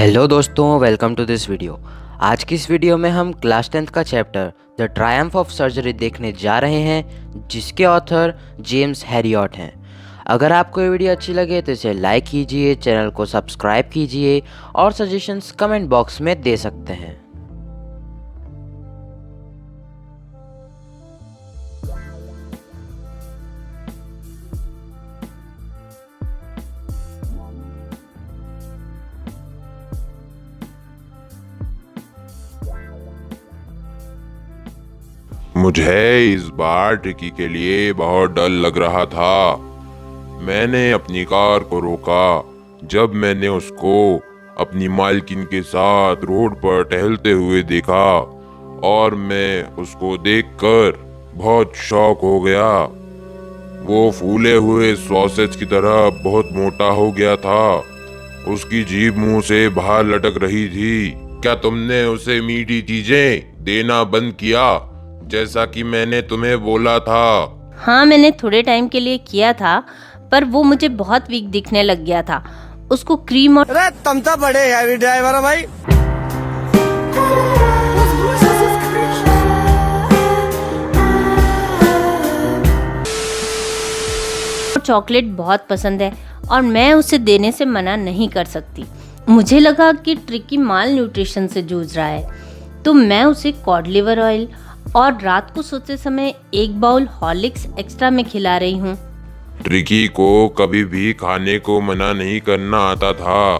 Hello दोस्तों, welcome to this video. आज की इस वीडियो में हम क्लास 10th का chapter the Triumph of surgery देखने जा रहे हैं, जिसके ऑथर जेम्स हैरियट हैं। अगर आपको ये वीडियो अच्छी लगे तो इसे लाइक कीजिए, चैनल को सब्सक्राइब कीजिए और सजेशंस कमेंट बॉक्स में दे सकते हैं। मुझे इस बार ट्रिकी के लिए बहुत डर लग रहा था। मैंने अपनी कार को रोका जब मैंने उसको अपनी मालकिन के साथ रोड पर टहलते हुए देखा और मैं उसको देखकर बहुत शॉक हो गया। वो फूले हुए सॉसेज की तरह बहुत मोटा हो गया था। उसकी जीभ मुंह से बाहर लटक रही थी। क्या तुमने उसे मीठी चीजें देना बंद किया जैसा कि मैंने तुम्हें बोला था? हाँ, मैंने थोड़े टाइम के लिए किया था, पर वो मुझे बहुत वीक दिखने लग गया था। उसको क्रीम और अरे तुम तो बड़े हैवी ड्राइवर हो भाई। चॉकलेट बहुत पसंद है और मैं उसे देने से मना नहीं कर सकती। मुझे लगा कि ट्रिकी माल न्यूट्रिशन से जूझ रहा है, तो मैं उसे कॉड लिवर ऑयल और रात को सोते समय एक बाउल हॉर्लिक्स एक्स्ट्रा में खिला रही हूँ। ट्रिकी को कभी भी खाने को मना नहीं करना आता था।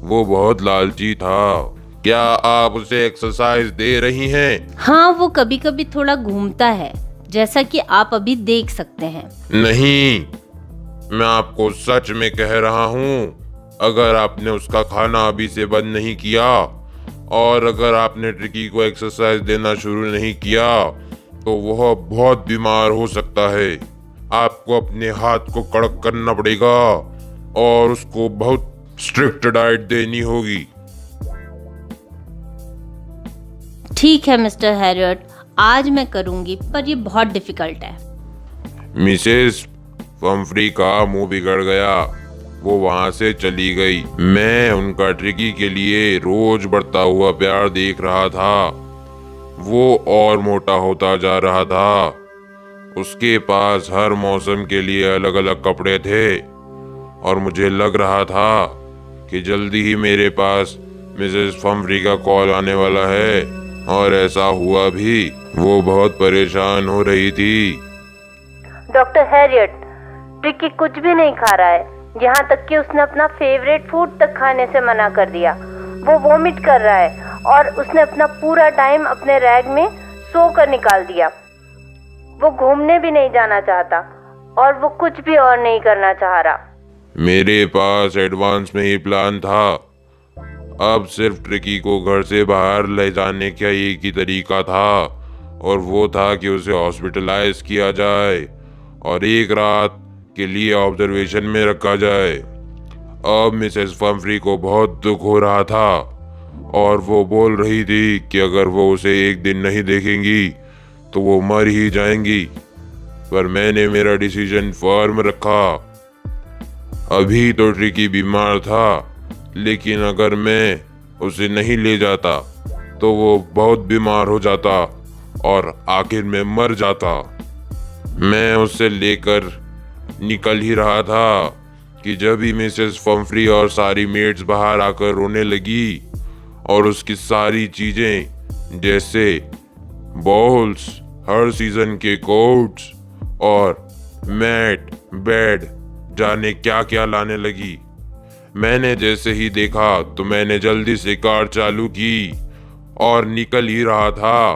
वो बहुत लालची था। क्या आप उसे एक्सरसाइज दे रही हैं? हाँ, वो कभी कभी थोड़ा घूमता है, जैसा कि आप अभी देख सकते हैं। नहीं, मैं आपको सच में कह रहा हूँ, अगर आपने उसका खाना अभी से बंद नहीं किया और अगर आपने ट्रिकी को एक्सरसाइज देना शुरू नहीं किया तो वह बहुत बीमार हो सकता है। आपको अपने हाथ को कड़क करना पड़ेगा और उसको बहुत स्ट्रिक्ट डाइट देनी होगी। ठीक है मिस्टर हैरियट, आज मैं करूंगी, पर ये बहुत डिफिकल्ट है। मिसेस पंफ्री का मुंह बिगड़ गया। वो वहां से चली गई। मैं उनका ट्रिकी के लिए रोज बढ़ता हुआ प्यार देख रहा था। वो और मोटा होता जा रहा था। उसके पास हर मौसम के लिए अलग अलग कपड़े थे और मुझे लग रहा था कि जल्दी ही मेरे पास मिसेस पंफ्री का कॉल आने वाला है, और ऐसा हुआ भी। वो बहुत परेशान हो रही थी। डॉक्टर हैरियट, ट्रिकी कुछ भी नहीं खा रहा है, यहाँ तक कि उसने अपना फेवरेट फूड तक खाने से मना कर दिया। वो वॉमिट कर रहा है और उसने अपना पूरा टाइम अपने रैग में सो कर निकाल दिया। वो घूमने भी नहीं जाना चाहता और वो कुछ भी और नहीं करना चाह रहा। मेरे पास एडवांस में ही प्लान था। अब सिर्फ ट्रिकी को घर से बाहर ले जाने का एक ही तरीका था, और वो था कि उसे हॉस्पिटलाइज किया जाए और एक रात के लिए ऑब्जर्वेशन में रखा जाए। अब मिसेस पंफ्री को बहुत दुख हो रहा था और वो बोल रही थी कि अगर वो उसे एक दिन नहीं देखेंगी तो वो मर ही जाएंगी। पर मैंने मेरा डिसीजन फर्म रखा। अभी तो ट्रिकी बीमार था, लेकिन अगर मैं उसे नहीं ले जाता तो वो बहुत बीमार हो जाता और आखिर में मर जाता। मैं उसे लेकर निकल ही रहा था कि जब ही मिसेस पंफ्री और सारी मेड्स बाहर आकर रोने लगी और उसकी सारी चीजें जैसे बॉल्स, हर सीजन के कोट्स और मैट, बेड, जाने क्या क्या लाने लगी। मैंने जैसे ही देखा तो मैंने जल्दी से कार चालू की और निकल ही रहा था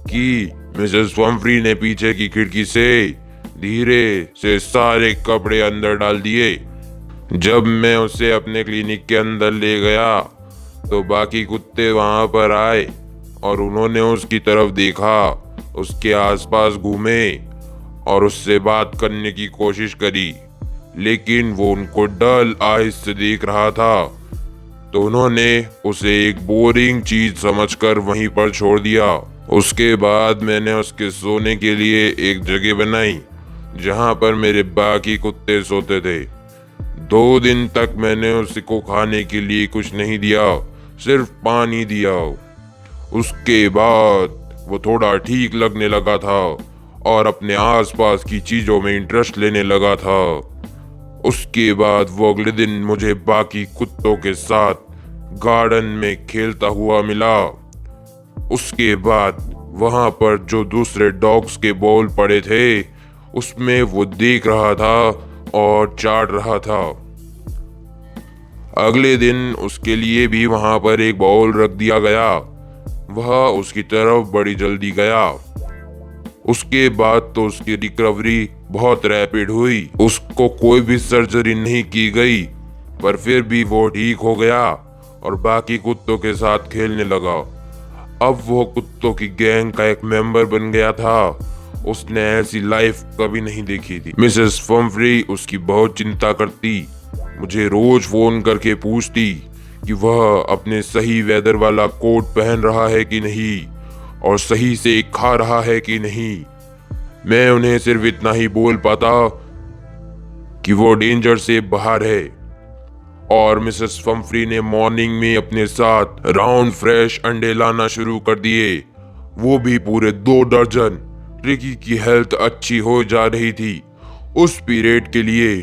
कि मिसेस पंफ्री ने पीछे की खिड़की से धीरे से सारे कपड़े अंदर डाल दिए। जब मैं उसे अपने क्लिनिक के अंदर ले गया तो बाकी कुत्ते वहां पर आए और उन्होंने उसकी तरफ देखा, उसके आसपास घूमे और उससे बात करने की कोशिश करी, लेकिन वो उनको डल आइज से देख रहा था, तो उन्होंने उसे एक बोरिंग चीज समझकर वहीं पर छोड़ दिया। उसके बाद मैंने उसके सोने के लिए एक जगह बनाई जहां पर मेरे बाकी कुत्ते सोते थे। 2 दिन तक मैंने उसको खाने के लिए कुछ नहीं दिया, सिर्फ पानी दिया। उसके बाद वो थोड़ा ठीक लगने लगा था और अपने आसपास की चीजों में इंटरेस्ट लेने लगा था। उसके बाद वो अगले दिन मुझे बाकी कुत्तों के साथ गार्डन में खेलता हुआ मिला। उसके बाद वहां पर जो दूसरे डॉग्स के बॉल पड़े थे उसमें वो देख रहा था और चाट रहा था। अगले दिन उसके लिए भी वहां पर एक बॉल रख दिया गया। वह उसकी तरफ बड़ी जल्दी गया। उसके बाद तो उसकी रिकवरी बहुत रैपिड हुई। उसको कोई भी सर्जरी नहीं की गई, पर फिर भी वो ठीक हो गया और बाकी कुत्तों के साथ खेलने लगा। अब वो कुत्तों की गैंग का एक मेंबर बन गया था। उसने ऐसी लाइफ कभी नहीं देखी थी। मिसेस फम्फ्री उसकी बहुत चिंता करती, मुझे रोज फोन करके पूछती कि वह अपने सही वेदर वाला कोट पहन रहा है कि नहीं और सही से खा रहा है कि नहीं। मैं उन्हें सिर्फ इतना ही बोल पाता कि वो डेंजर से बाहर है। और मिसेस फम्फ्री ने मॉर्निंग में अपने साथ राउंड फ्रेश अंडे लाना शुरू कर दिए, वो भी पूरे 2 दर्जन। ट्रिकी की हेल्थ अच्छी हो जा रही थी। उस पीरियड के लिए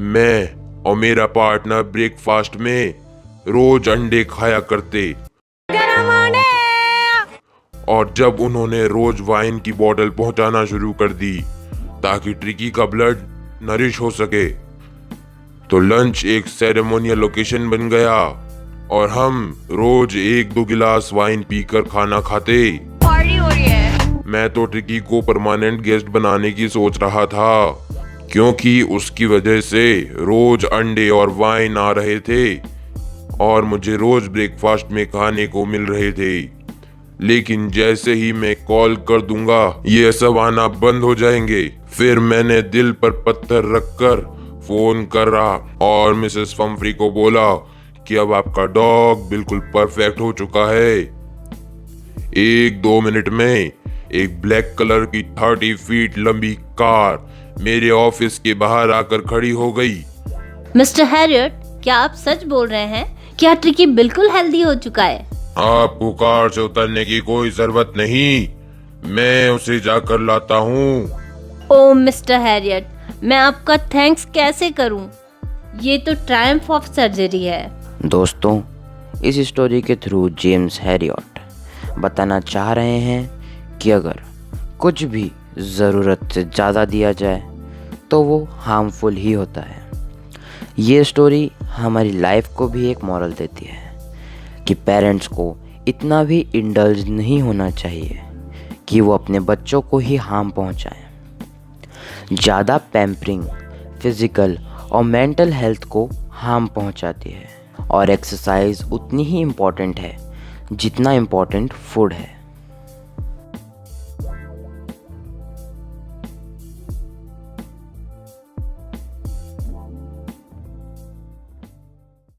मैं और मेरा पार्टनर ब्रेकफास्ट में रोज अंडे खाया करते। और जब उन्होंने रोज वाइन की बोतल पहुंचाना शुरू कर दी ताकि ट्रिकी का ब्लड नरिश हो सके, तो लंच एक सेरेमोनियल लोकेशन बन गया और हम रोज 1-2 गिलास वाइन पीकर खाना खाते। पार्टी हो रही है। मैं तो ट्रिकी को परमानेंट गेस्ट बनाने की सोच रहा था, क्योंकि उसकी वजह से रोज अंडे और वाइन आ रहे थे और मुझे रोज ब्रेकफास्ट में खाने को मिल रहे थे। लेकिन जैसे ही मैं कॉल कर दूंगा ये सब आना बंद हो जाएंगे। फिर मैंने दिल पर पत्थर रखकर फोन करा और मिसेस फम्फ्री को बोला कि अब आपका डॉग बिल्कुल परफेक्ट हो चुका है। 1-2 मिनट में एक ब्लैक कलर की 30 फीट लंबी कार मेरे ऑफिस के बाहर आकर खड़ी हो गई। मिस्टर हैरियट, क्या आप सच बोल रहे हैं? क्या ट्रिकी बिल्कुल हेल्दी हो चुका है? आपको कार से उतरने की कोई जरूरत नहीं, मैं उसे जाकर लाता हूँ। ओह मिस्टर हैरियट, मैं आपका थैंक्स कैसे करूं? ये तो ट्रायम्फ ऑफ सर्जरी है। दोस्तों, इस स्टोरी के थ्रू जेम्स हैरियट बताना चाह रहे हैं कि अगर कुछ भी ज़रूरत से ज़्यादा दिया जाए तो वो हार्मफुल ही होता है। ये स्टोरी हमारी लाइफ को भी एक मॉरल देती है कि पेरेंट्स को इतना भी इंडल्ज नहीं होना चाहिए कि वो अपने बच्चों को ही हार्म पहुंचाएं। ज़्यादा पैम्परिंग फिज़िकल और मेंटल हेल्थ को हार्म पहुंचाती है और एक्सरसाइज उतनी ही इम्पॉर्टेंट है जितना इम्पॉर्टेंट फूड है।